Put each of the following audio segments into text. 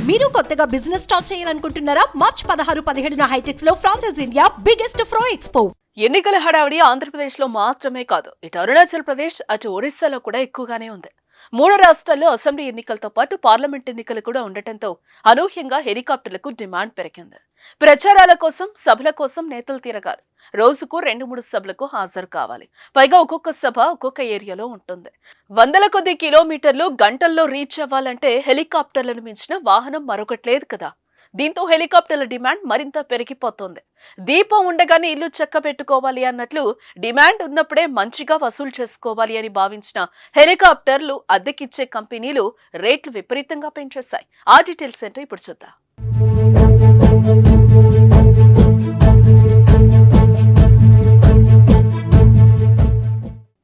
మీరు కొత్తగా business start చేయాలనుకుంటున్నారా? మార్చ్ 16-17 హైటెక్స్ లో ఫ్రాన్సెస్ ఇండియా బిగ్గెస్ట్ ఫ్రో ఎక్స్పో. ఎన్నికల హడావిడి ఆంధ్రప్రదేశ్ లో మాత్రమే కాదు, ఇటు అరుణాచల్ ప్రదేశ్ అటు ఒరిస్సాలో కూడా ఎక్కువగానే ఉంది. 3 రాష్ట్రాల్లో అసెంబ్లీ ఎన్నికలతో పాటు పార్లమెంట్ ఎన్నికలు కూడా ఉండటంతో అనూహ్యంగా హెలికాప్టర్లకు డిమాండ్ పెరిగింది. ప్రచారాల కోసం, సభల కోసం నేతలు తిరగాలి. రోజుకు 2-3 సభలకు హాజరు కావాలి. పైగా ఒక్కొక్క సభ ఒక్కొక్క ఏరియాలో ఉంటుంది. వందల కొద్ది కిలోమీటర్లు గంటల్లో రీచ్ అవ్వాలంటే హెలికాప్టర్లను మించిన వాహనం మరొకటి లేదు కదా. దీంతో హెలికాప్టర్ల డిమాండ్ మరింత పెరిగిపోతోంది. దీపం ఉండగానే ఇల్లు చక్క పెట్టుకోవాలి అన్నట్లు డిమాండ్ ఉన్నప్పుడే మంచిగా వసూలు చేసుకోవాలి అని భావించిన హెలికాప్టర్లు అద్దెకిచ్చే కంపెనీలు రేట్లు విపరీతంగా పెంచేశాయి. ఆ డీటెయిల్స్ ఏంటో ఇప్పుడు చూద్దాం.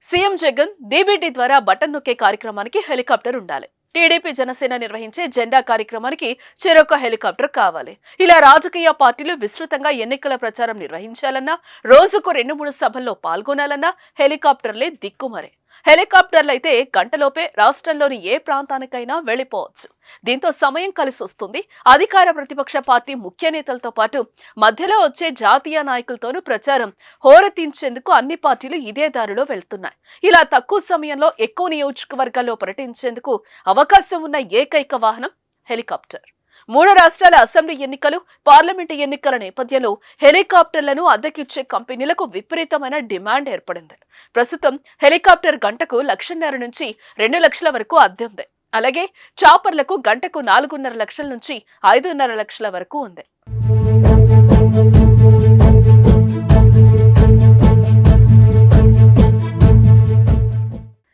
సీఎం జగన్ డీబీటీ ద్వారా బటన్ నొక్కే కార్యక్రమానికి హెలికాప్టర్ ఉండాలి. టీడీపీ జనసేన నిర్వహించే జెండా కార్యక్రమానికి చెరొక హెలికాప్టర్ కావాలి. ఇలా రాజకీయ పార్టీలు విస్తృతంగా ఎన్నికల ప్రచారం నిర్వహించాలన్నా, రోజుకు 2-3 సభల్లో పాల్గొనాలన్నా హెలికాప్టర్లే దిక్కుమరే. హెలికాప్టర్లు అయితే గంటలోపే రాష్ట్రంలోని ఏ ప్రాంతానికైనా వెళ్లిపోవచ్చు. దీంతో సమయం కలిసి వస్తుంది. అధికార ప్రతిపక్ష పార్టీ ముఖ్య నేతలతో పాటు మధ్యలో వచ్చే జాతీయ నాయకులతోనూ ప్రచారం హోరెత్తించేందుకు అన్ని పార్టీలు ఇదే దారిలో వెళ్తున్నాయి. ఇలా తక్కువ సమయంలో ఎక్కువ నియోజకవర్గాల్లో పర్యటించేందుకు అవకాశం ఉన్న ఏకైక వాహనం హెలికాప్టర్. 3 రాష్ట్రాల అసెంబ్లీ ఎన్నికలు, పార్లమెంటు ఎన్నికల నేపథ్యంలో హెలికాప్టర్లను అద్దెకిచ్చే కంపెనీలకు విపరీతమైన డిమాండ్ ఏర్పడింది. ప్రస్తుతం హెలికాప్టర్ గంటకు 1,50,000 నుంచి 2 లక్షల వరకు అద్దె ఉంది. అలాగే చాపర్లకు గంటకు 4.5 లక్షల నుంచి 5.5 లక్షల వరకు ఉంది.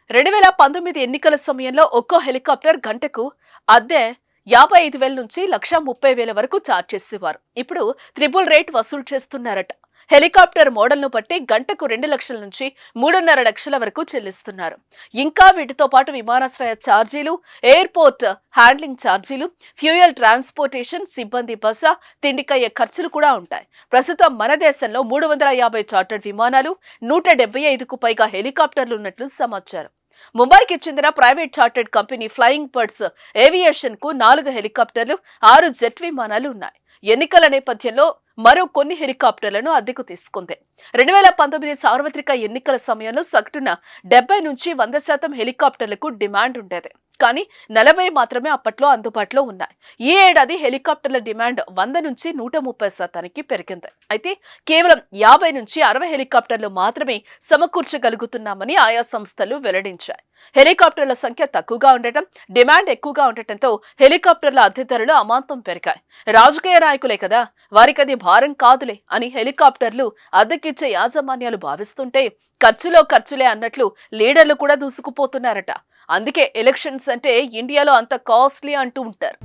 రెండు 2019 ఎన్నికల సమయంలో ఒక్కో హెలికాప్టర్ గంటకు అద్దె 55,000 నుంచి 1,30,000 వరకు చార్జ్ చేసేవారు. ఇప్పుడు ట్రిపుల్ రేట్ వసూలు చేస్తున్నారట. హెలికాప్టర్ మోడల్ను బట్టి గంటకు 2 లక్షల నుంచి 3.5 లక్షల వరకు చెల్లిస్తున్నారు. ఇంకా వీటితో పాటు విమానాశ్రయ ఛార్జీలు, ఎయిర్పోర్ట్ హ్యాండ్లింగ్ ఛార్జీలు, ఫ్యూయల్ ట్రాన్స్పోర్టేషన్, సిబ్బంది బస, తిండికయ్యే ఖర్చులు కూడా ఉంటాయి. ప్రస్తుతం మన దేశంలో 350 చార్టర్డ్ విమానాలు, 175కు పైగా హెలికాప్టర్లు ఉన్నట్లు సమాచారం. ముంబైకి చెందిన private chartered company flying birds aviation కు 4 హెలికాప్టర్లు, 6 జెట్ విమానాలు ఉన్నాయి. ఎన్నికల నేపథ్యంలో మరో కొన్ని హెలికాప్టర్లను అద్దెకు తీసుకుంది. 2019 సార్వత్రిక ఎన్నికల సమయంలో సగటున 70 నుంచి 100% హెలికాప్టర్లకు డిమాండ్ ఉండేది. కానీ 40 మాత్రమే అప్పట్లో అందుబాటులో ఉన్నాయి. ఈ ఏడాది హెలికాప్టర్ల డిమాండ్ 100 నుంచి 130% పెరిగింది. అయితే కేవలం 50 నుంచి 60 హెలికాప్టర్లు మాత్రమే సమకూర్చగలుగుతున్నామని ఆయా సంస్థలు వెల్లడించాయి. హెలికాప్టర్ల సంఖ్య తక్కువగా ఉండటం, డిమాండ్ ఎక్కువగా ఉండటంతో హెలికాప్టర్ల అద్దె ధరలు అమాంతం పెరిగాయి. రాజకీయ నాయకులే కదా, వారికది భారం కాదులే అని హెలికాప్టర్లు అద్దెకిచ్చే యాజమాన్యాలు భావిస్తుంటే ఖర్చులే అన్నట్లు లీడర్లు కూడా దూసుకుపోతున్నారట. అందుకే ఎలక్షన్స్ అంటే ఇండియాలో అంత కాస్ట్లీ అంటూ ఉంటారు.